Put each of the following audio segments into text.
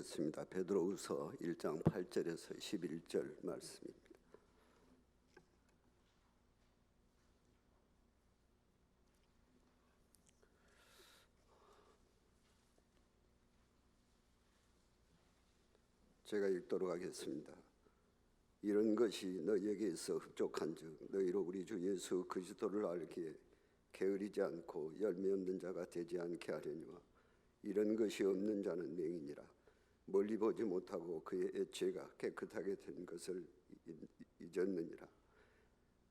습니다. 베드로후서 1장 8절에서 11절 말씀입니다. 제가 읽도록 하겠습니다. 이런 것이 너희에게 있어 흡족한즉 너희로 우리 주 예수 그리스도를 알기에 게으르지 않고 열매 없는 자가 되지 않게 하려니와 이런 것이 없는 자는 맹인이라. 멀리 보지 못하고 그의 애죄가 깨끗하게 된 것을 잊었느니라.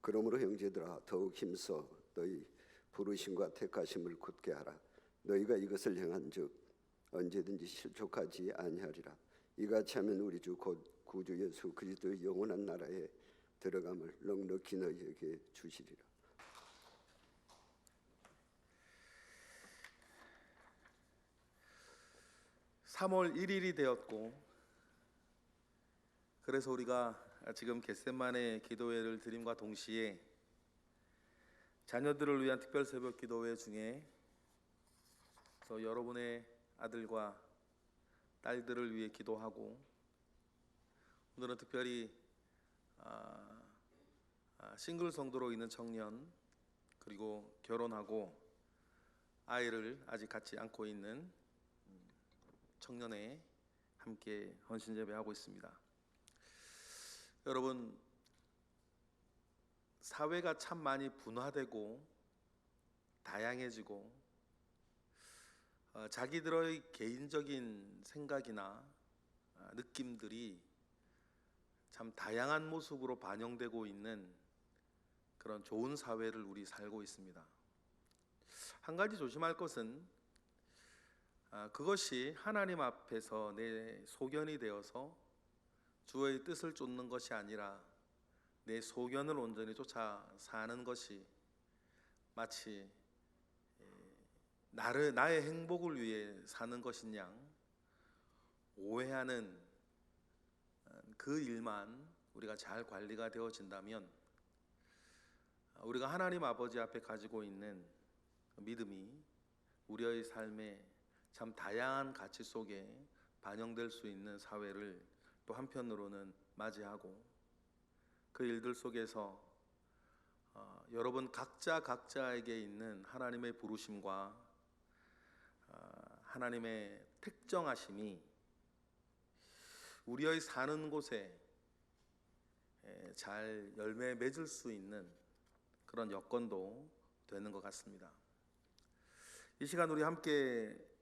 그러므로 형제들아 더욱 힘써 너희 부르심과 택하심을 굳게 하라. 너희가 이것을 행한즉 언제든지 실족하지 아니하리라. 이같이 하면 우리 주 곧 구주 예수 그리스도의 영원한 나라에 들어감을 넉넉히 너희에게 주시리라. (3월 1일이) 되었고, 그래서 우리가 지금 겟세마네 기도회를 드림과 동시에 자녀들을 위한 특별 새벽 기도회 중에 여러분의 아들과 딸들을 위해 기도하고, 오늘은 특별히 싱글 성도로 있는 청년, 그리고 결혼하고 아이를 아직 갖지 않고 있는 청년에 함께 헌신 예배하고 있습니다. 여러분, 사회가 참 많이 분화되고 다양해지고 자기들의 개인적인 생각이나 느낌들이 참 다양한 모습으로 반영되고 있는 그런 좋은 사회를 우리 살고 있습니다. 한 가지 조심할 것은 그것이 하나님 앞에서 내 소견이 되어서 주의 뜻을 쫓는 것이 아니라 내 소견을 온전히 쫓아 사는 것이 마치 나의 행복을 위해 사는 것인 양 오해하는 그 일만 우리가 잘 관리가 되어진다면 우리가 하나님 아버지 앞에 가지고 있는 믿음이 우리의 삶에 참 다양한 가치 속에 반영될 수 있는 사회를 또 한편으로는 맞이하고, 그 일들 속에서 여러분 각자에게 있는 하나님의 부르심과 하나님의 특정하심이 우리의 사는 곳에 잘 열매 맺을 수 있는 그런 여건도 되는 것 같습니다. 이 시간 우리 함께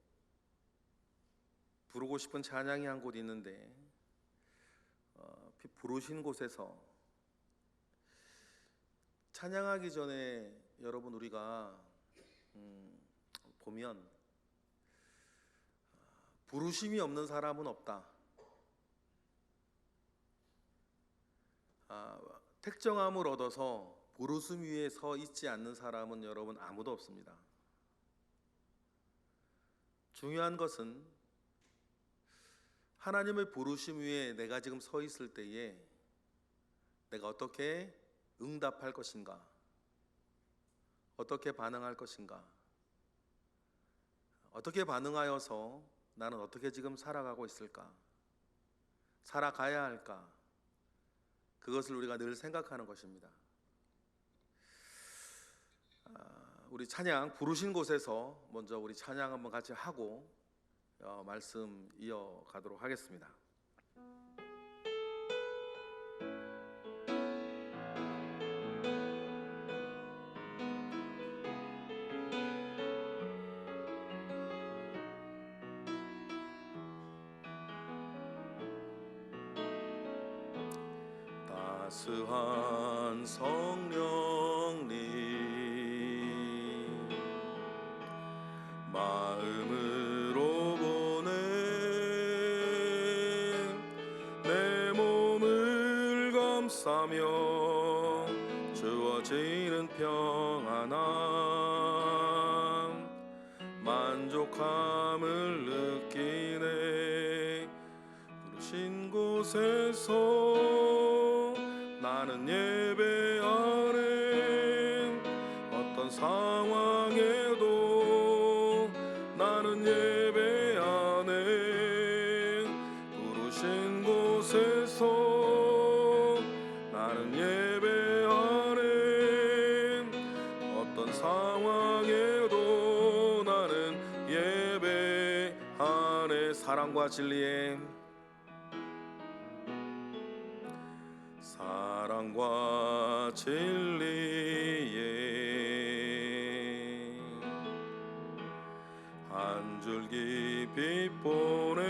부르고 싶은 찬양이 한 곳 있는데, 부르신 곳에서 찬양하기 전에 여러분 우리가 보면 부르심이 없는 사람은 없다. 택정함을 얻어서 부르심 위에 서 있지 않는 사람은 여러분 아무도 없습니다. 중요한 것은 하나님의 부르심 위에 내가 지금 서 있을 때에 내가 어떻게 응답할 것인가, 어떻게 반응할 것인가, 어떻게 반응하여서 나는 어떻게 지금 살아가고 있을까, 살아가야 할까, 그것을 우리가 늘 생각하는 것입니다. 우리 찬양 부르신 곳에서 먼저 우리 찬양 한번 같이 하고 말씀 이어가도록 하겠습니다. 따스한 성령님 마음으로 보내 내 몸을 감싸며 주어지는 평안함 만족함을 느끼네. 부르신 곳에서 나는 예배하네. 어떤 상황에도 나는 예배하네. 사랑과 진리의 한 줄기 빛보내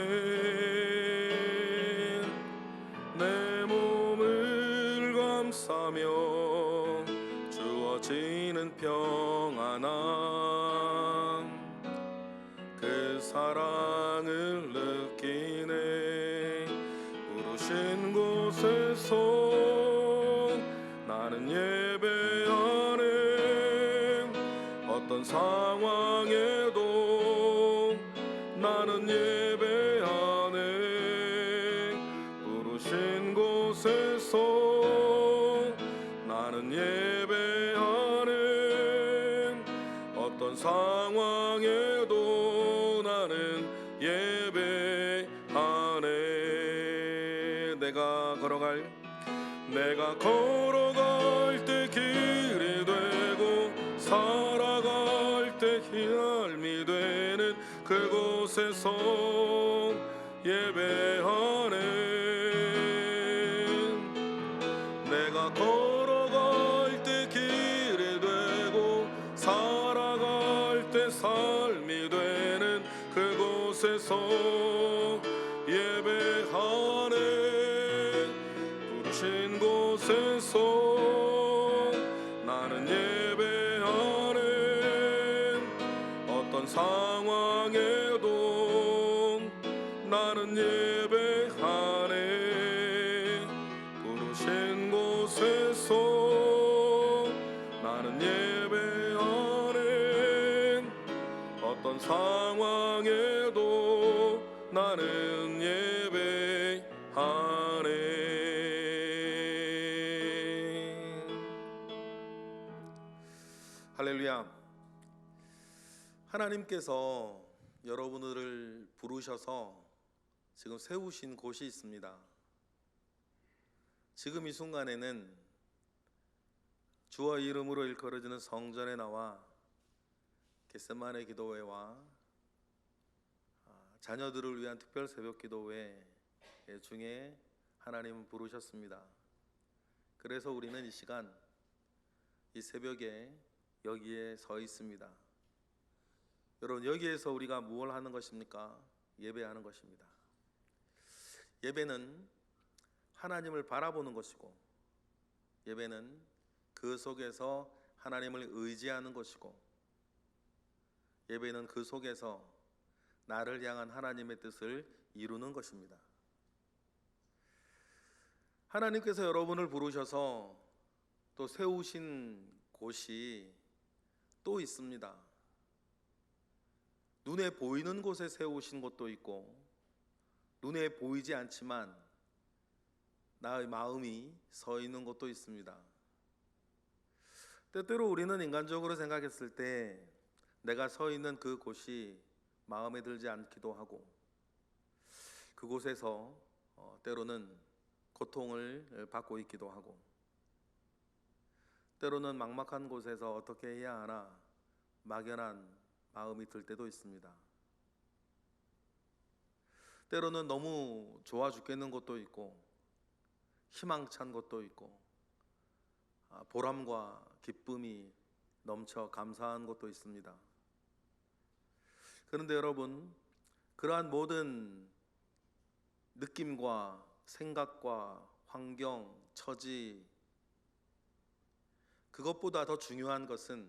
내 몸을 감싸며 주어지는 평안함, 그 사랑을 느끼네. 부르신 곳에서 나는 예배하네. 어떤 상황에도 나는 예배하네. 부르신 곳에서 나는 예배하네. 어떤 상황에도 나는 예배하네. 내가 걸어갈 때 길이 되고 살아갈 때 힘이 되는 그곳에서 예배하네. 내가 걸어갈 때 길이 되고 살아갈 때 삶이 되는 그곳에서 예배하네. 부르신 곳에서 나는 예배하네. 어떤 상황에도 나는 예배하네. 부르신 곳에서 나는 예배하네. 어떤 상황에도 나는 예배하네. 할렐루야. 하나님께서 여러분들을 부르셔서 지금 세우신 곳이 있습니다. 지금 이 순간에는 주의 이름으로 일컬어지는 성전에 나와 겟세마네 기도회와 자녀들을 위한 특별 새벽 기도회 중에 하나님은 부르셨습니다. 그래서 우리는 이 시간, 이 새벽에 여기에 서 있습니다. 여러분, 여기에서 우리가 무엇을 하는 것입니까? 예배하는 것입니다. 예배는 하나님을 바라보는 것이고, 예배는 그 속에서 하나님을 의지하는 것이고, 예배는 그 속에서 나를 향한 하나님의 뜻을 이루는 것입니다. 하나님께서 여러분을 부르셔서 또 세우신 곳이 또 있습니다. 눈에 보이는 곳에 세우신 곳도 있고, 눈에 보이지 않지만 나의 마음이 서 있는 곳도 있습니다. 때때로 우리는 인간적으로 생각했을 때 내가 서 있는 그 곳이 마음에 들지 않기도 하고, 그곳에서 때로는 고통을 받고 있기도 하고, 때로는 막막한 곳에서 어떻게 해야 하나 막연한 마음이 들 때도 있습니다. 때로는 너무 좋아 죽겠는 것도 있고, 희망찬 것도 있고, 보람과 기쁨이 넘쳐 감사한 것도 있습니다. 그런데 여러분, 그러한 모든 느낌과 생각과 환경, 처지, 그것보다 더 중요한 것은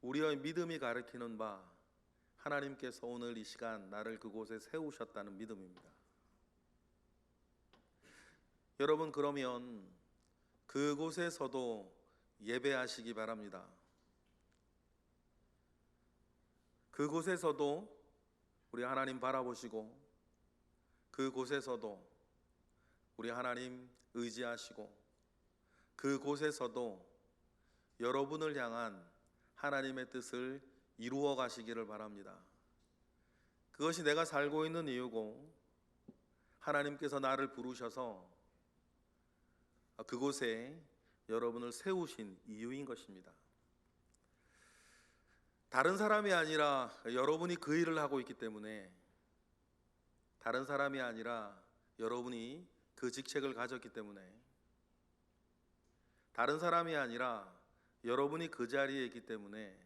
우리의 믿음이 가리키는 바, 하나님께서 오늘 이 시간 나를 그곳에 세우셨다는 믿음입니다. 여러분, 그러면 그곳에서도 예배하시기 바랍니다. 그곳에서도 우리 하나님 바라보시고, 그곳에서도 우리 하나님 의지하시고, 그곳에서도 여러분을 향한 하나님의 뜻을 이루어 가시기를 바랍니다. 그것이 내가 살고 있는 이유고, 하나님께서 나를 부르셔서 그곳에 여러분을 세우신 이유인 것입니다. 다른 사람이 아니라 여러분이 그 일을 하고 있기 때문에 다른 사람이 아니라 여러분이 그 직책을 가졌기 때문에, 다른 사람이 아니라 여러분이 그 자리에 있기 때문에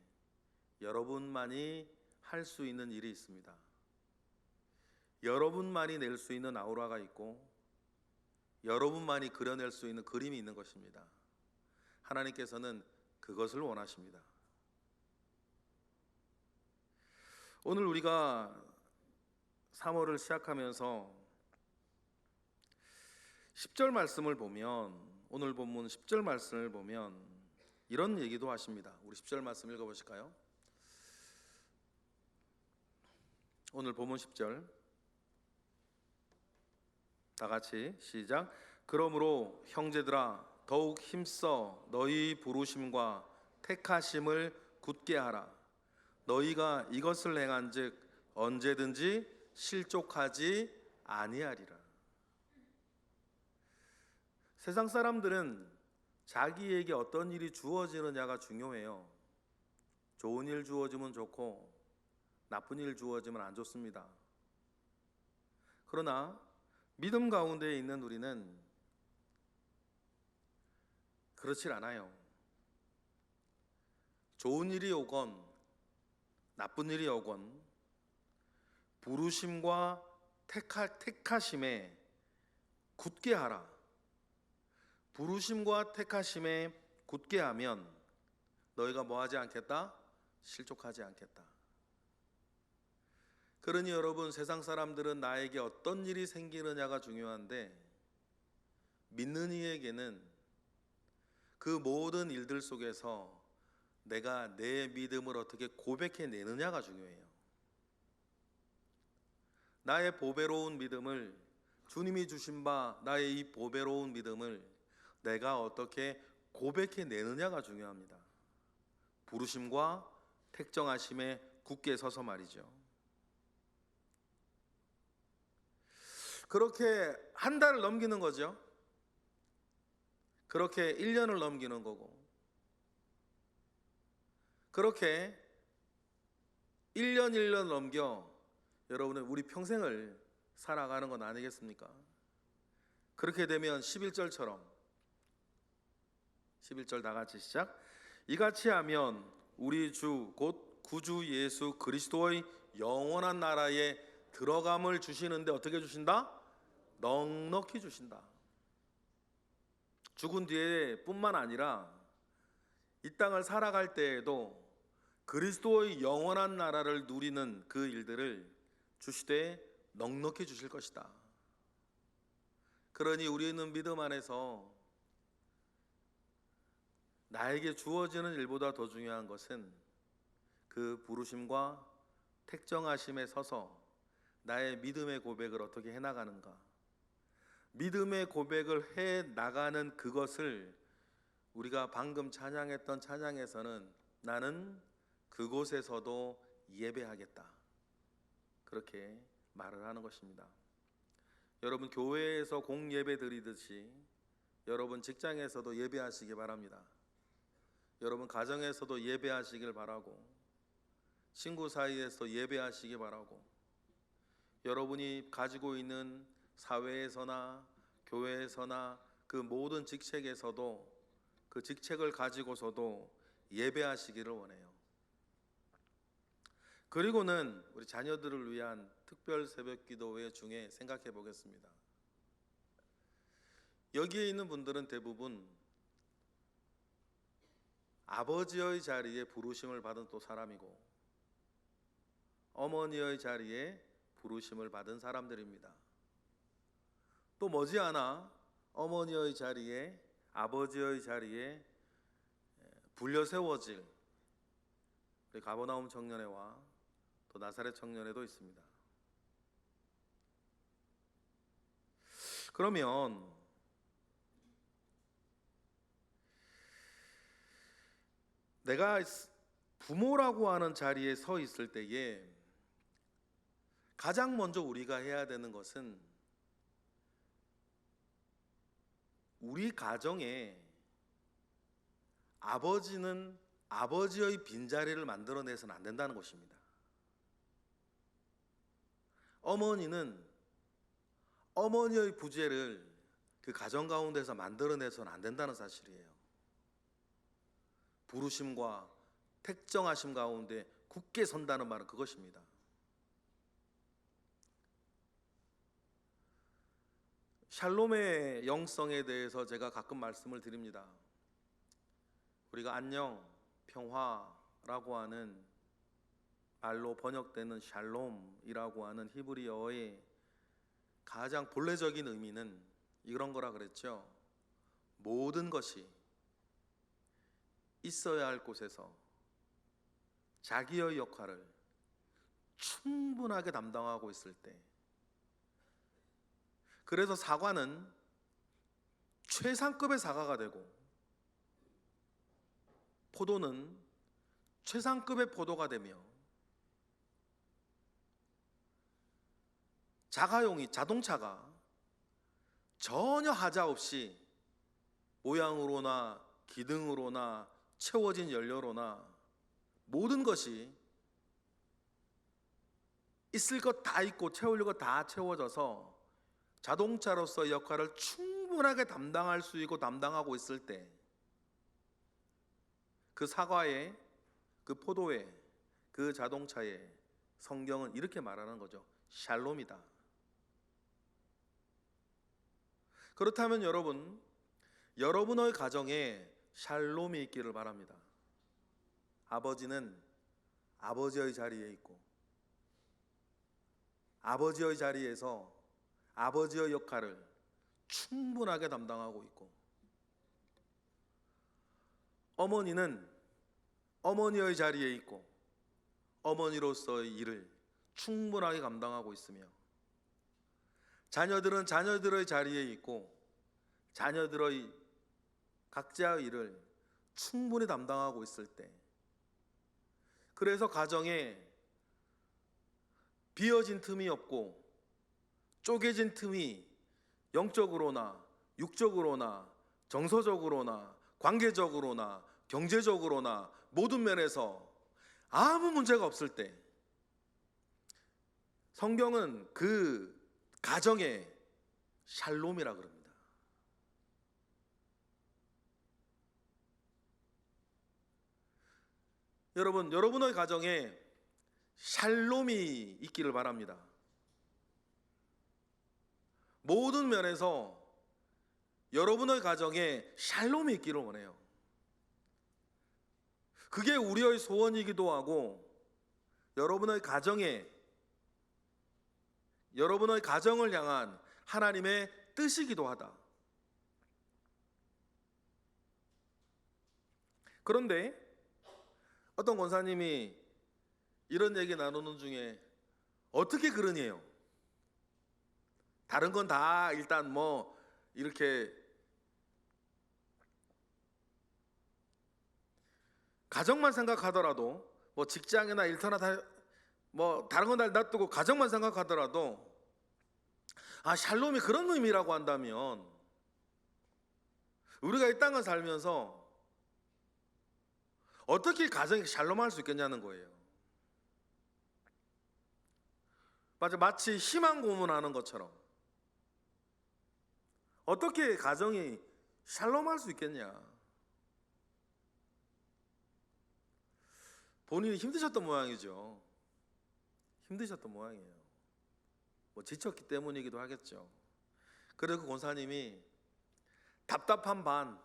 여러분만이 할 수 있는 일이 있습니다. 여러분만이 낼 수 있는 아우라가 있고 여러분만이 그려낼 수 있는 그림이 있는 것입니다. 하나님께서는 그것을 원하십니다. 오늘 우리가 3월을 시작하면서 10절 말씀을 보면, 오늘 본문 10절 말씀을 보면 이런 얘기도 하십니다. 우리 10절 말씀 읽어보실까요? 오늘 본문 10절 다 같이 시작. 그러므로 형제들아 더욱 힘써 너희 부르심과 택하심을 굳게 하라. 너희가 이것을 행한즉 언제든지 실족하지 아니하리라. 세상 사람들은 자기에게 어떤 일이 주어지느냐가 중요해요. 좋은 일 주어지면 좋고 나쁜 일 주어지면 안 좋습니다. 그러나 믿음 가운데 있는 우리는 그렇지 않아요. 좋은 일이 오건 나쁜 일이 오건 부르심과 택하심에 굳게 하라. 부르심과 택하심에 굳게 하면 너희가 뭐하지 않겠다? 실족하지 않겠다. 그러니 여러분, 세상 사람들은 나에게 어떤 일이 생기느냐가 중요한데 믿는 이에게는 그 모든 일들 속에서 내가 내 믿음을 어떻게 고백해내느냐가 중요해요. 나의 보배로운 믿음을, 주님이 주신 바 나의 이 보배로운 믿음을 내가 어떻게 고백해내느냐가 중요합니다. 부르심과 택정하심에 굳게 서서 말이죠. 그렇게 한 달을 넘기는 거죠. 그렇게 1년을 넘기는 거고, 그렇게 1년 1년 넘겨 여러분은 우리 평생을 살아가는 건 아니겠습니까? 그렇게 되면 11절처럼 11절 다 같이 시작. 이같이 하면 우리 주 곧 구주 예수 그리스도의 영원한 나라에 들어감을 주시는데 어떻게 주신다? 넉넉히 주신다. 죽은 뒤에 뿐만 아니라 이 땅을 살아갈 때에도 그리스도의 영원한 나라를 누리는 그 일들을 주시되 넉넉히 주실 것이다. 그러니 우리는 믿음 안에서 나에게 주어지는 일보다 더 중요한 것은 그 부르심과 택정하심에 서서 나의 믿음의 고백을 어떻게 해나가는가, 믿음의 고백을 해나가는 그것을 우리가 방금 찬양했던 찬양에서는 나는 그곳에서도 예배하겠다, 그렇게 말을 하는 것입니다. 여러분, 교회에서 공예배 드리듯이 여러분 직장에서도 예배하시기 바랍니다. 여러분 가정에서도 예배하시길 바라고, 친구 사이에서 예배하시기 바라고, 여러분이 가지고 있는 사회에서나 교회에서나 그 모든 직책에서도 그 직책을 가지고서도 예배하시기를 원해요. 그리고는 우리 자녀들을 위한 특별 새벽 기도회 중에 생각해 보겠습니다. 여기에 있는 분들은 대부분 아버지의 자리에 부르심을 받은 또 사람이고 어머니의 자리에 부르심을 받은 사람들입니다. 또 머지않아 어머니의 자리에, 아버지의 자리에 불려 세워질 우리 가버나움 청년회와 또 나사렛 청년회도 있습니다. 그러면 내가 부모라고 하는 자리에 서 있을 때에 가장 먼저 우리가 해야 되는 것은 우리 가정에 아버지는 아버지의 빈자리를 만들어내서는 안 된다는 것입니다. 어머니는 어머니의 부재를 그 가정 가운데서 만들어내서는 안 된다는 사실이에요. 부르심과 택정하심 가운데 굳게 선다는 말은 그것입니다. 샬롬의 영성에 대해서 제가 가끔 말씀을 드립니다. 우리가 안녕, 평화라고 하는 말로 번역되는 샬롬이라고 하는 히브리어의 가장 본래적인 의미는 이런 거라 그랬죠. 모든 것이 있어야 할 곳에서 자기의 역할을 충분하게 담당하고 있을 때, 그래서 사과는 최상급의 사과가 되고 포도는 최상급의 포도가 되며 자동차가 전혀 하자 없이 모양으로나 기능으로나 채워진 연료로나 모든 것이 있을 것 다 있고 채울 것 다 채워져서 자동차로서의 역할을 충분하게 담당할 수 있고 담당하고 있을 때, 그 사과에, 그 포도에, 그 자동차에 성경은 이렇게 말하는 거죠. 샬롬이다. 그렇다면 여러분의 가정에 샬롬이 있기를 바랍니다. 아버지는 아버지의 자리에 있고 아버지의 자리에서 아버지의 역할을 충분하게 담당하고 있고, 어머니는 어머니의 자리에 있고 어머니로서의 일을 충분하게 감당하고 있으며, 자녀들은 자녀들의 자리에 있고 자녀들의 각자의 일을 충분히 담당하고 있을 때, 그래서 가정에 비어진 틈이 없고 쪼개진 틈이 영적으로나 육적으로나 정서적으로나 관계적으로나 경제적으로나 모든 면에서 아무 문제가 없을 때, 성경은 그 가정에 샬롬이라 그럽니다. 여러분의 가정에 샬롬이 있기를 바랍니다. 모든 면에서 여러분의 가정에 샬롬이 있기를 원해요. 그게 우리의 소원이기도 하고 여러분의 가정을 향한 하나님의 뜻이기도 하다. 그런데 어떤 권사님이 이런 얘기 나누는 중에 어떻게 그러니에요? 다른 건 다 일단 뭐 이렇게 가정만 생각하더라도, 뭐 직장이나 일터나 다 뭐 다른 건 다 놔두고 가정만 생각하더라도, 샬롬이 그런 의미라고 한다면 우리가 이 땅을 살면서 어떻게 가정이 샬롬할 수 있겠냐는 거예요. 마치 희망 고문하는 것처럼 어떻게 가정이 샬롬할 수 있겠냐. 본인이 힘드셨던 모양이죠. 힘드셨던 모양이에요. 뭐 지쳤기 때문이기도 하겠죠. 그래서 그 권사님이 답답한 반,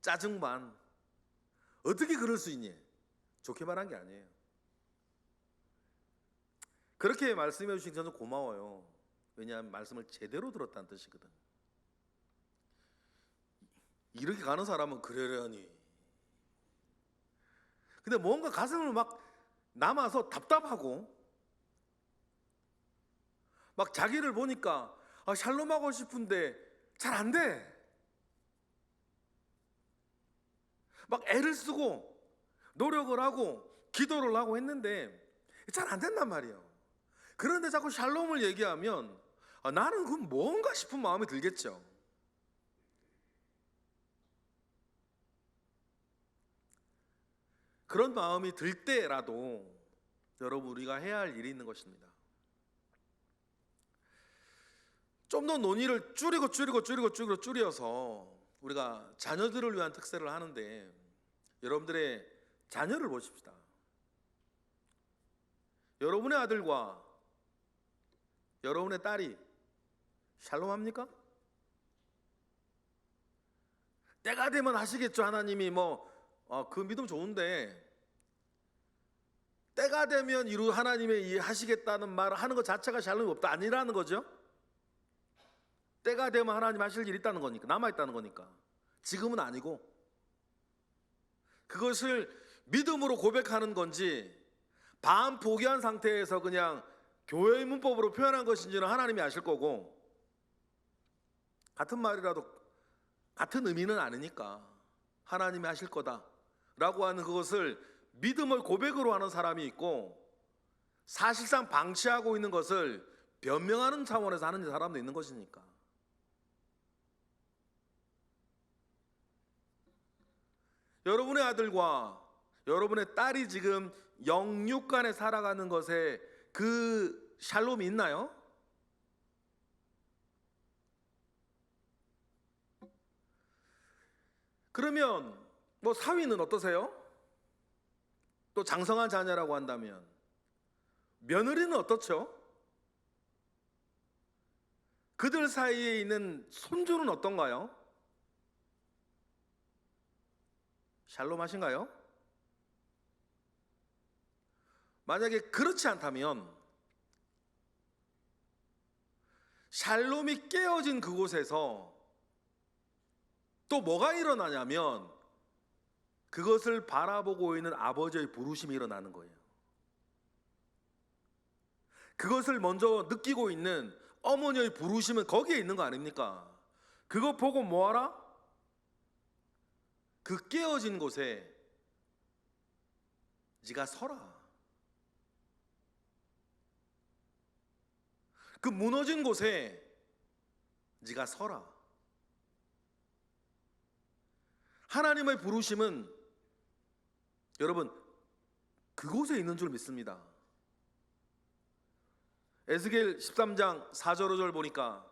짜증 반, 어떻게 그럴 수 있니? 좋게 말한 게 아니에요. 그렇게 말씀해 주신 저는 고마워요. 왜냐하면 말씀을 제대로 들었다는 뜻이거든. 이렇게 가는 사람은 그러려니. 근데 뭔가 가슴을 막 남아서 답답하고, 막 자기를 보니까 샬롬하고 싶은데 잘 안 돼. 막 애를 쓰고 노력을 하고 기도를 하고 했는데 잘 안 된단 말이에요. 그런데 자꾸 샬롬을 얘기하면 나는 그건 뭔가 싶은 마음이 들겠죠. 그런 마음이 들 때라도 여러분, 우리가 해야 할 일이 있는 것입니다. 좀 더 논의를 줄여서 우리가 자녀들을 위한 특세를 하는데, 여러분들의 자녀를 보십시다. 여러분의 아들과 여러분의 딸이 샬롬합니까? 때가 되면 하시겠죠. 하나님이 그 믿음 좋은데, 때가 되면 하나님의 하시겠다는 말을 하는 것 자체가 샬롬이 없다 아니라는 거죠. 때가 되면 하나님 하실 일이 있다는 거니까, 남아있다는 거니까. 지금은 아니고, 그것을 믿음으로 고백하는 건지 반 포기한 상태에서 그냥 교회의 문법으로 표현한 것인지는 하나님이 아실 거고, 같은 말이라도 같은 의미는 아니니까 하나님이 하실 거다라고 하는 그것을 믿음을 고백으로 하는 사람이 있고, 사실상 방치하고 있는 것을 변명하는 차원에서 하는 사람도 있는 것이니까. 여러분의 아들과 여러분의 딸이 지금 영육 간에 살아가는 것에 그 샬롬이 있나요? 그러면 사위는 어떠세요? 또 장성한 자녀라고 한다면 며느리는 어떻죠? 그들 사이에 있는 손주는 어떤가요? 샬롬하신가요? 만약에 그렇지 않다면, 샬롬이 깨어진 그곳에서 또 뭐가 일어나냐면, 그것을 바라보고 있는 아버지의 부르심이 일어나는 거예요. 그것을 먼저 느끼고 있는 어머니의 부르심은 거기에 있는 거 아닙니까? 그거 보고 뭐하라? 그 깨어진 곳에 네가 서라. 그 무너진 곳에 네가 서라. 하나님의 부르심은 여러분 그곳에 있는 줄 믿습니다. 에스겔 13장 4절 5절 보니까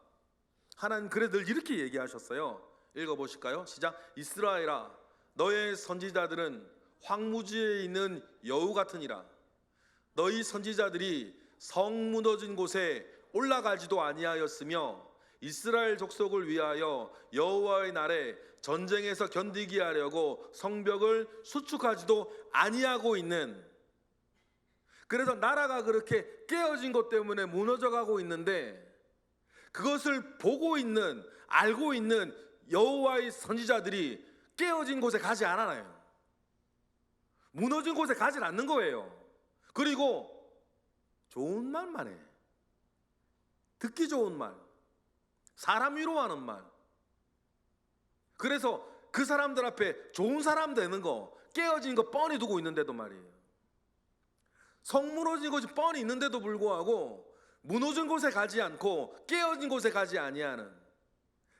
하나님 그래 늘 이렇게 얘기하셨어요. 읽어보실까요? 시작. 이스라엘아, 너의 선지자들은 황무지에 있는 여우 같으니라. 너희 선지자들이 성 무너진 곳에 올라가지도 아니하였으며 이스라엘 족속을 위하여 여호와의 날에 전쟁에서 견디게 하려고 성벽을 수축하지도 아니하고 있는, 그래서 나라가 그렇게 깨어진 것 때문에 무너져가고 있는데 그것을 보고 있는, 알고 있는 여호와의 선지자들이 깨어진 곳에 가지 않아요. 무너진 곳에 가지 않는 거예요. 그리고 좋은 말만 해. 듣기 좋은 말, 사람 위로하는 말. 그래서 그 사람들 앞에 좋은 사람 되는 거, 깨어진 거 뻔히 두고 있는데도 말이에요. 성 무너진 곳이 뻔히 있는데도 불구하고 무너진 곳에 가지 않고 깨어진 곳에 가지 아니하는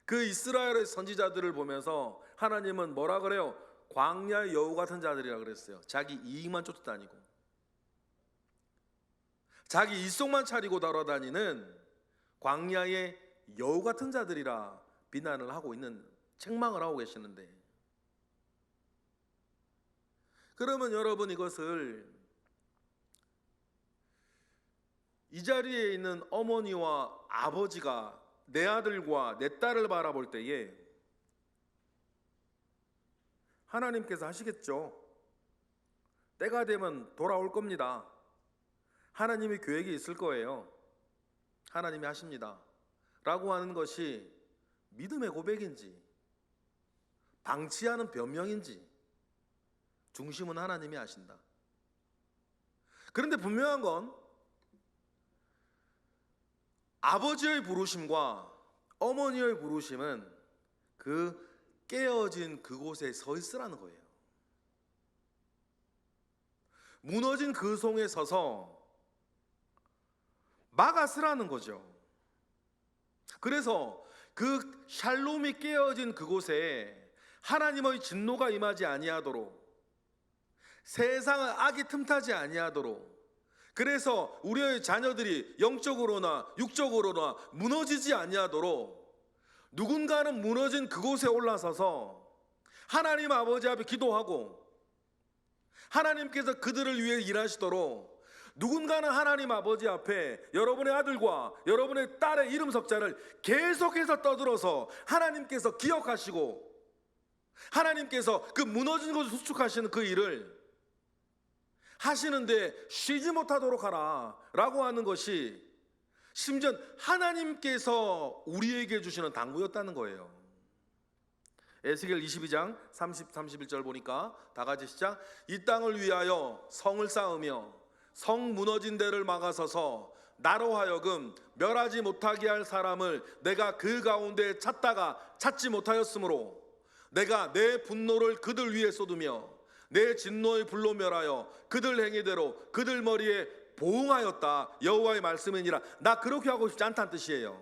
그 이스라엘의 선지자들을 보면서 하나님은 뭐라 그래요? 광야의 여우 같은 자들이라 그랬어요. 자기 이익만 쫓아다니고 자기 이속만 차리고 돌아다니는 광야의 여우 같은 자들이라 비난을 하고 있는, 책망을 하고 계시는데, 그러면 여러분 이것을 이 자리에 있는 어머니와 아버지가 내 아들과 내 딸을 바라볼 때에 하나님께서 하시겠죠. 때가 되면 돌아올 겁니다. 하나님의 계획이 있을 거예요. 하나님이 하십니다 라고 하는 것이 믿음의 고백인지 방치하는 변명인지 중심은 하나님이 아신다. 그런데 분명한 건 아버지의 부르심과 어머니의 부르심은 그 깨어진 그곳에 서 있으라는 거예요. 무너진 그 성에 서서 막아서라는 거죠. 그래서 그 샬롬이 깨어진 그곳에 하나님의 진노가 임하지 아니하도록, 세상의 악이 틈타지 아니하도록, 그 그래서 우리의 자녀들이 영적으로나 육적으로나 무너지지 아니하도록 누군가는 무너진 그곳에 올라서서 하나님 아버지 앞에 기도하고 하나님께서 그들을 위해 일하시도록 누군가는 하나님 아버지 앞에 여러분의 아들과 여러분의 딸의 이름 석자를 계속해서 떠들어서 하나님께서 기억하시고 하나님께서 그 무너진 것을 수축하시는 그 일을 하시는데 쉬지 못하도록 하라 라고 하는 것이 심지어 하나님께서 우리에게 주시는 당부였다는 거예요. 에스겔 22장 30, 31절 보니까 다 같이 시작. 이 땅을 위하여 성을 쌓으며 성 무너진 데를 막아서서 나로 하여금 멸하지 못하게 할 사람을 내가 그 가운데 찾다가 찾지 못하였으므로 내가 내 분노를 그들 위에 쏟으며 내 진노의 불로 멸하여 그들 행위대로 그들 머리에 보응하였다. 여호와의 말씀이니라. 나 그렇게 하고 싶지 않다는 뜻이에요.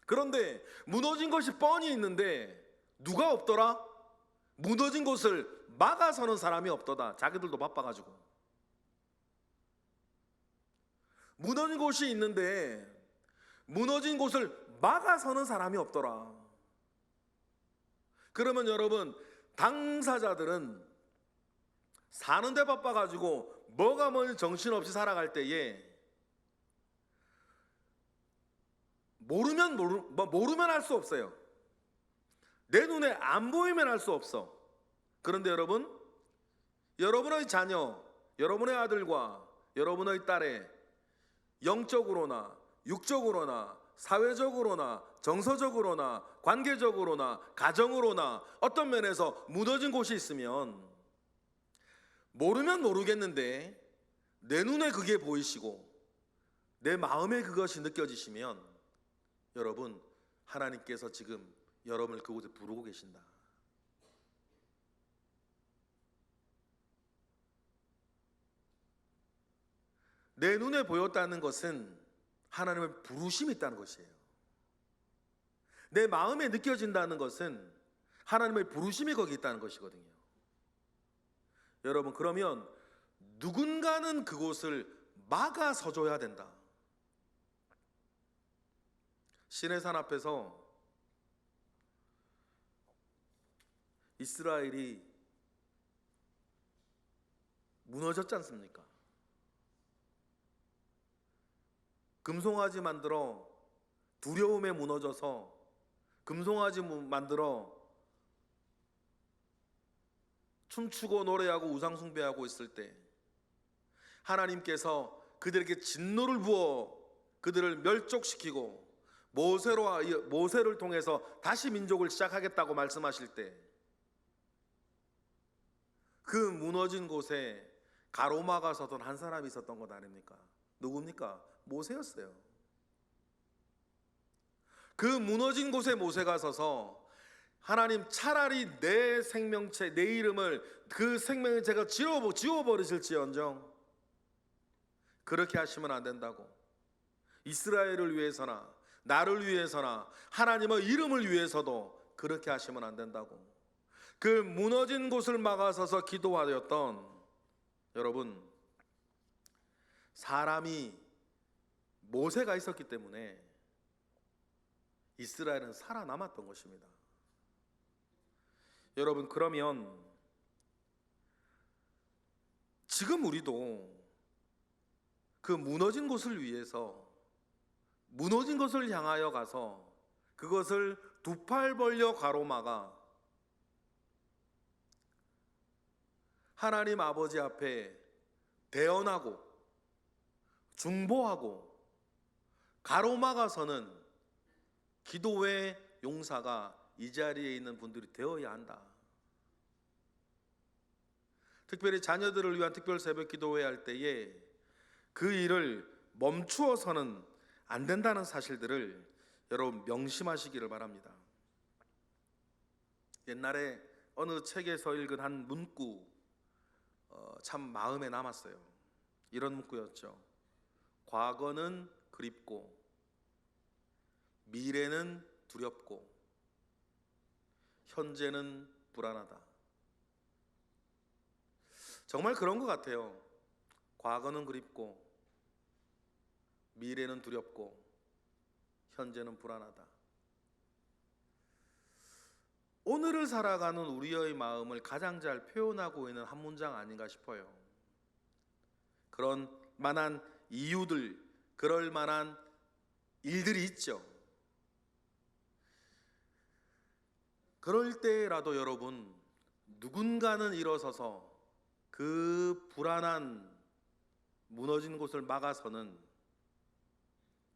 그런데 무너진 것이 뻔히 있는데 누가 없더라? 무너진 곳을 막아서는 사람이 없더다. 자기들도 바빠가지고. 무너진 곳이 있는데 무너진 곳을 막아서는 사람이 없더라. 그러면 여러분, 당사자들은 사는데 바빠가지고 뭐가 뭔지 정신없이 살아갈 때에 모르면 할 수 없어요. 내 눈에 안 보이면 할 수 없어. 그런데 여러분, 여러분의 자녀, 여러분의 아들과 여러분의 딸의 영적으로나 육적으로나 사회적으로나 정서적으로나 관계적으로나 가정으로나 어떤 면에서 무너진 곳이 있으면 모르면 모르겠는데 내 눈에 그게 보이시고 내 마음에 그것이 느껴지시면 여러분, 하나님께서 지금 여러분을 그곳에 부르고 계신다. 내 눈에 보였다는 것은 하나님의 부르심이 있다는 것이에요. 내 마음에 느껴진다는 것은 하나님의 부르심이 거기 있다는 것이거든요. 여러분, 그러면 누군가는 그곳을 막아서줘야 된다. 시내산 앞에서 이스라엘이 무너졌지 않습니까? 금송아지 만들어 두려움에 무너져서 금송아지 만들어 춤추고 노래하고 우상숭배하고 있을 때 하나님께서 그들에게 진노를 부어 그들을 멸족시키고 모세를 통해서 다시 민족을 시작하겠다고 말씀하실 때 그 무너진 곳에 가로막아 서던 한 사람이 있었던 것 아닙니까? 누굽니까? 모세였어요. 그 무너진 곳에 모세가 서서 하나님, 차라리 내 생명체, 내 이름을 그 생명체가 지워버리실지언정 그렇게 하시면 안 된다고. 이스라엘을 위해서나 나를 위해서나 하나님의 이름을 위해서도 그렇게 하시면 안 된다고. 그 무너진 곳을 막아서서 기도하였던 여러분, 사람이 모세가 있었기 때문에 이스라엘은 살아남았던 것입니다. 여러분, 그러면 지금 우리도 그 무너진 곳을 위해서 무너진 것을 향하여 가서 그것을 두 팔 벌려 가로막아 하나님 아버지 앞에 대언하고 중보하고 가로막아서는 기도의 용사가 이 자리에 있는 분들이 되어야 한다. 특별히 자녀들을 위한 특별 새벽 기도회 할 때에 그 일을 멈추어서는 안 된다는 사실들을 여러분 명심하시기를 바랍니다. 옛날에 어느 책에서 읽은 한 문구 참 마음에 남았어요. 이런 문구였죠. 과거는 그립고 미래는 두렵고 현재는 불안하다. 정말 그런 것 같아요. 과거는 그립고 미래는 두렵고 현재는 불안하다. 오늘을 살아가는 우리의 마음을 가장 잘 표현하고 있는 한 문장 아닌가 싶어요. 그런 만한 이유들, 그럴 만한 일들이 있죠. 그럴 때라도 여러분, 누군가는 일어서서 그 불안한 무너진 곳을 막아서는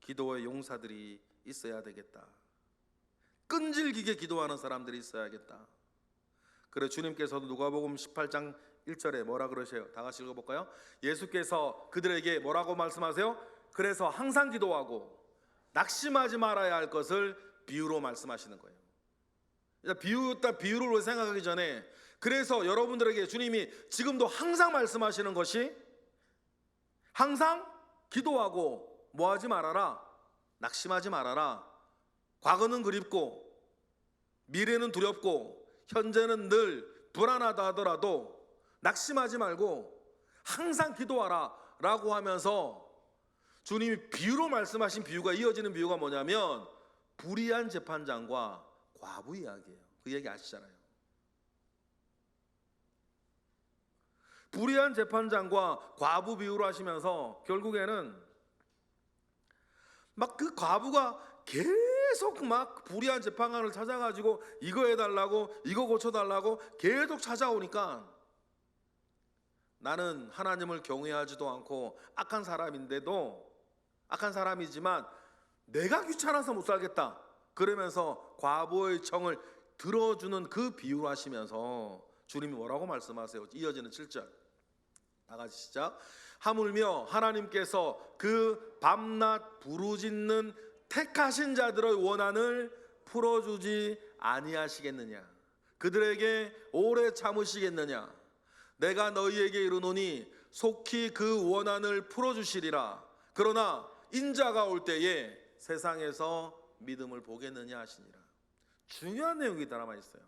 기도의 용사들이 있어야 되겠다. 끈질기게 기도하는 사람들이 있어야겠다. 그래 주님께서도 누가복음 18장 1절에 뭐라 그러세요? 다 같이 읽어볼까요? 예수께서 그들에게 뭐라고 말씀하세요? 그래서 항상 기도하고 낙심하지 말아야 할 것을 비유로 말씀하시는 거예요. 비유를 생각하기 전에 그래서 여러분들에게 주님이 지금도 항상 말씀하시는 것이 항상 기도하고 뭐하지 말아라, 낙심하지 말아라. 과거는 그립고 미래는 두렵고 현재는 늘 불안하다 하더라도 낙심하지 말고 항상 기도하라 라고 하면서 주님이 비유로 말씀하신 비유가 이어지는 비유가 뭐냐면 불의한 재판장과 과부 이야기예요. 그 얘기 아시잖아요. 불의한 재판장과 과부 비유로 하시면서 결국에는 막 그 과부가 계속 막 불의한 재판관을 찾아가지고 이거 해달라고 이거 고쳐달라고 계속 찾아오니까 나는 하나님을 경외하지도 않고 악한 사람이지만 내가 귀찮아서 못 살겠다 그러면서 과부의 청을 들어주는 그 비유를 하시면서 주님이 뭐라고 말씀하세요? 이어지는 7절 다 같이 시작. 하물며 하나님께서 그 밤낮 부르짖는 택하신 자들의 원한을 풀어주지 아니하시겠느냐? 그들에게 오래 참으시겠느냐? 내가 너희에게 이르노니 속히 그 원한을 풀어주시리라. 그러나 인자가 올 때에 세상에서 믿음을 보겠느냐 하시니라. 중요한 내용이 담아 있어요.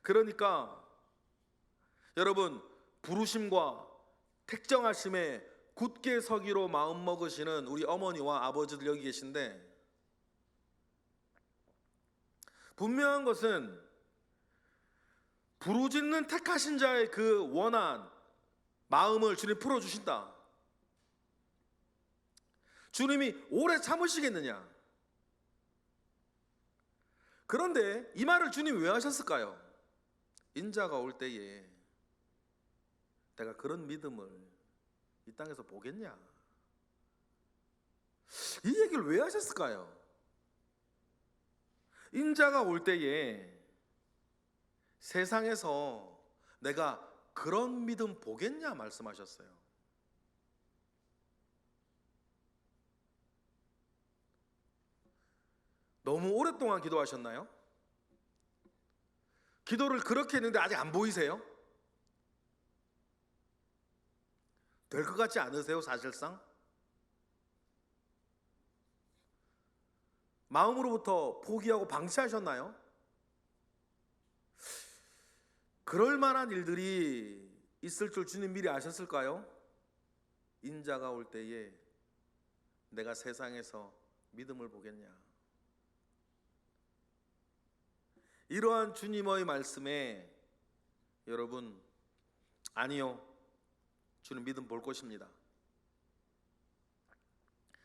그러니까 여러분 부르심과 택정하심에 굳게 서기로 마음 먹으시는 우리 어머니와 아버지들 여기 계신데 분명한 것은 부르짖는 택하신 자의 그 원한 마음을 주님 풀어주신다. 주님이 오래 참으시겠느냐? 그런데 이 말을 주님이 왜 하셨을까요? 인자가 올 때에 내가 그런 믿음을 이 땅에서 보겠냐? 이 얘기를 왜 하셨을까요? 인자가 올 때에 세상에서 내가 그런 믿음 보겠냐 말씀하셨어요. 너무 오랫동안 기도하셨나요? 기도를 그렇게 했는데 아직 안 보이세요? 될 것 같지 않으세요? 사실상 마음으로부터 포기하고 방치하셨나요? 그럴 만한 일들이 있을 줄 주님 미리 아셨을까요? 인자가 올 때에 내가 세상에서 믿음을 보겠냐? 이러한 주님의 말씀에 여러분 아니요, 주는 믿음 볼 것입니다.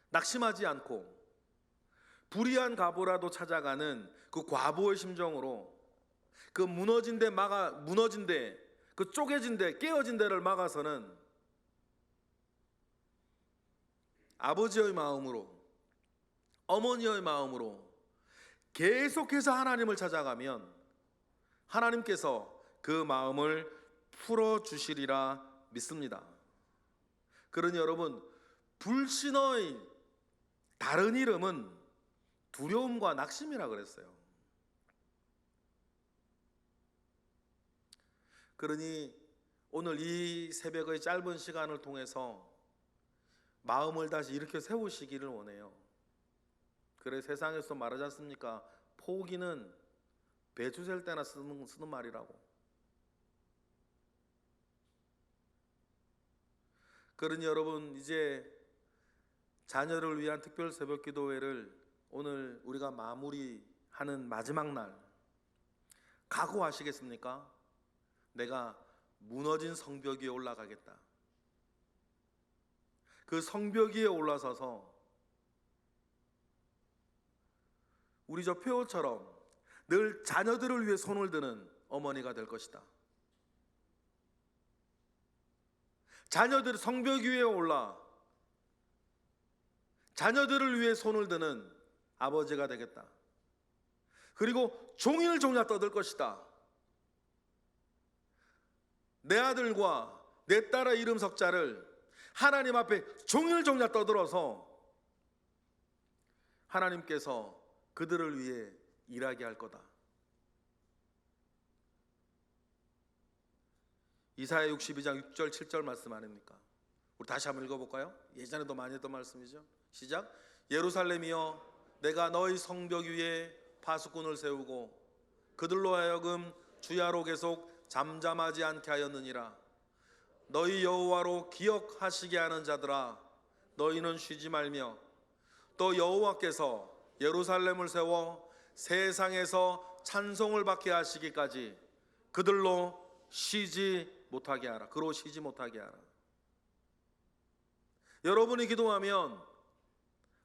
낙심하지 않고 불의한 과부라도 찾아가는 그 과부의 심정으로 그 무너진 데 그 쪼개진 데 깨어진 데를 막아서는 아버지의 마음으로 어머니의 마음으로 계속해서 하나님을 찾아가면 하나님께서 그 마음을 풀어주시리라 믿습니다. 그러니 여러분 불신의 다른 이름은 두려움과 낙심이라 그랬어요. 그러니 오늘 이 새벽의 짧은 시간을 통해서 마음을 다시 이렇게 세우시기를 원해요. 그래 세상에서 말하지 않습니까? 포기는 배추 셀 때나 쓰는 말이라고. 그러니 여러분, 이제 자녀를 위한 특별 새벽 기도회를 오늘 우리가 마무리하는 마지막 날, 각오하시겠습니까? 내가 무너진 성벽 위에 올라가겠다. 그 성벽 위에 올라서서 우리 저 표처럼 늘 자녀들을 위해 손을 드는 어머니가 될 것이다. 자녀들 성벽 위에 올라 자녀들을 위해 손을 드는 아버지가 되겠다. 그리고 종일 종야 떠들 것이다. 내 아들과 내 딸의 이름 석자를 하나님 앞에 종일 종야 떠들어서 하나님께서 그들을 위해 일하게 할 거다. 이사야 62장 6절 7절 말씀 아닙니까? 우리 다시 한번 읽어볼까요? 예전에도 많이 했던 말씀이죠. 시작. 예루살렘이여, 내가 너희 성벽 위에 파수꾼을 세우고 그들로 하여금 주야로 계속 잠잠하지 않게 하였느니라. 너희 여호와로 기억하시게 하는 자들아, 너희는 쉬지 말며 또 여호와께서 예루살렘을 세워 세상에서 찬송을 받게 하시기까지 그들로 쉬지 못하게 하라. 그로 쉬지 못하게 하라. 여러분이 기도하면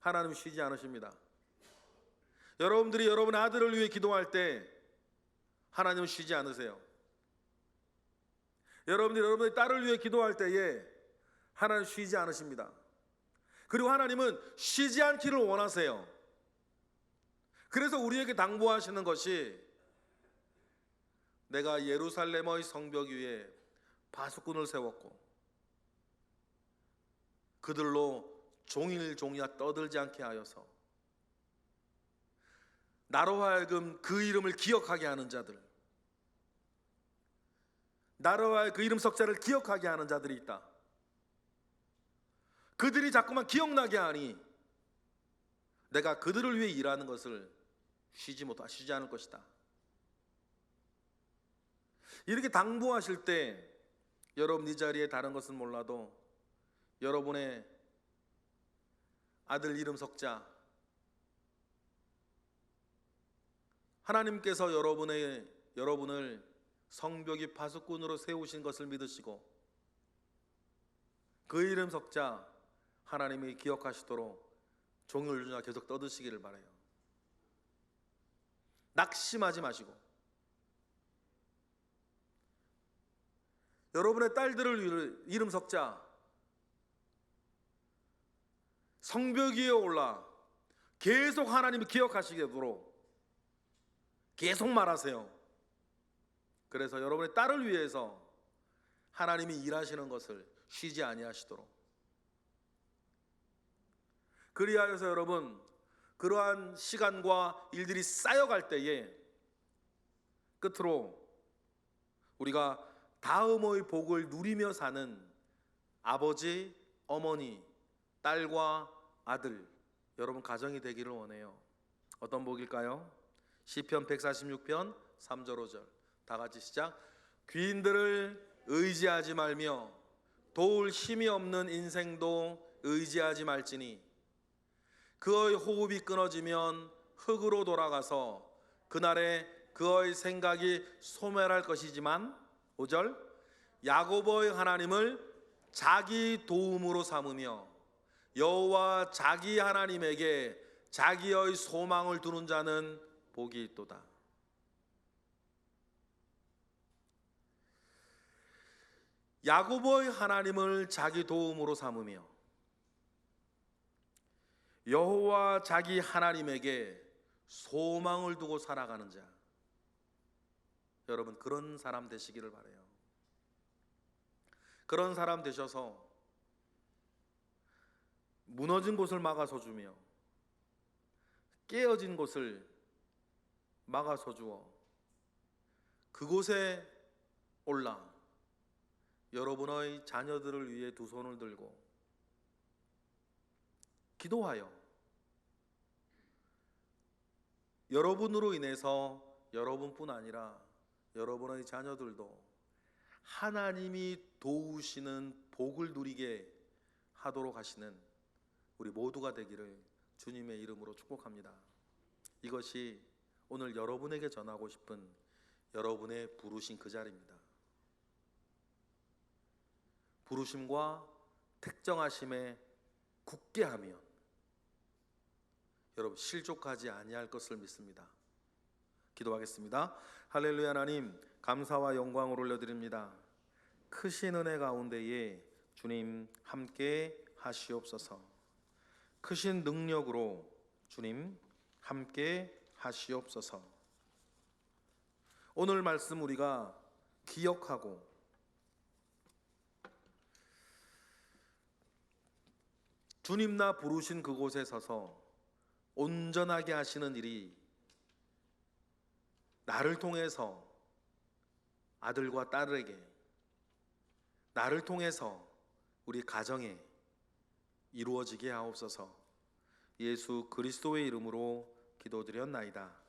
하나님 쉬지 않으십니다. 여러분들이 여러분의 아들을 위해 기도할 때 하나님은 쉬지 않으세요. 여러분들이 여러분의 딸을 위해 기도할 때에 하나님 쉬지 않으십니다. 그리고 하나님은 쉬지 않기를 원하세요. 그래서 우리에게 당부하시는 것이, 내가 예루살렘의 성벽 위에 파수꾼을 세웠고 그들로 종일 종야 떠들지 않게 하여서 나로 하여금 그 이름을 기억하게 하는 자들, 나로 하여금 그 이름 석자를 기억하게 하는 자들이 있다. 그들이 자꾸만 기억나게 하니 내가 그들을 위해 일하는 것을 쉬지 않을 것이다. 이렇게 당부하실 때 여러분 이 자리에 다른 것은 몰라도 여러분의 아들 이름 석자, 하나님께서 여러분을 성벽이 파수꾼으로 세우신 것을 믿으시고 그 이름 석자 하나님이 기억하시도록 종일 종야 계속 떠드시기를 바라요. 낙심하지 마시고 여러분의 딸들을 이름 석자 성벽 위에 올라 계속 하나님이 기억하시게 도록 계속 말하세요. 그래서 여러분의 딸을 위해서 하나님이 일하시는 것을 쉬지 아니하시도록. 그리하여서 여러분, 그러한 시간과 일들이 쌓여갈 때에 끝으로 우리가 다음의 복을 누리며 사는 아버지, 어머니, 딸과 아들, 여러분 가정이 되기를 원해요. 어떤 복일까요? 시편 146편 3절 5절 다 같이 시작. 귀인들을 의지하지 말며 도울 힘이 없는 인생도 의지하지 말지니 그의 호흡이 끊어지면 흙으로 돌아가서 그날에 그의 생각이 소멸할 것이지만 5절 야곱의 하나님을 자기 도움으로 삼으며 여호와 자기 하나님에게 자기의 소망을 두는 자는 복이 있도다. 야곱의 하나님을 자기 도움으로 삼으며 여호와 자기 하나님에게 소망을 두고 살아가는 자, 여러분 그런 사람 되시기를 바라요. 그런 사람 되셔서 무너진 곳을 막아서 주며 깨어진 곳을 막아서 주어 그곳에 올라 여러분의 자녀들을 위해 두 손을 들고 기도하여 여러분으로 인해서 여러분뿐 아니라 여러분의 자녀들도 하나님이 도우시는 복을 누리게 하도록 하시는 우리 모두가 되기를 주님의 이름으로 축복합니다. 이것이 오늘 여러분에게 전하고 싶은 여러분의 부르신 그 자리입니다. 부르심과 택정하심에 굳게 하면 여러분 실족하지 아니할 것을 믿습니다. 기도하겠습니다. 할렐루야. 하나님 감사와 영광을 올려드립니다. 크신 은혜 가운데에 주님 함께 하시옵소서. 크신 능력으로 주님 함께 하시옵소서. 오늘 말씀 우리가 기억하고 주님 나 부르신 그곳에 서서 온전하게 하시는 일이 나를 통해서 아들과 딸에게, 나를 통해서 우리 가정에 이루어지게 하옵소서. 예수 그리스도의 이름으로 기도드렸나이다.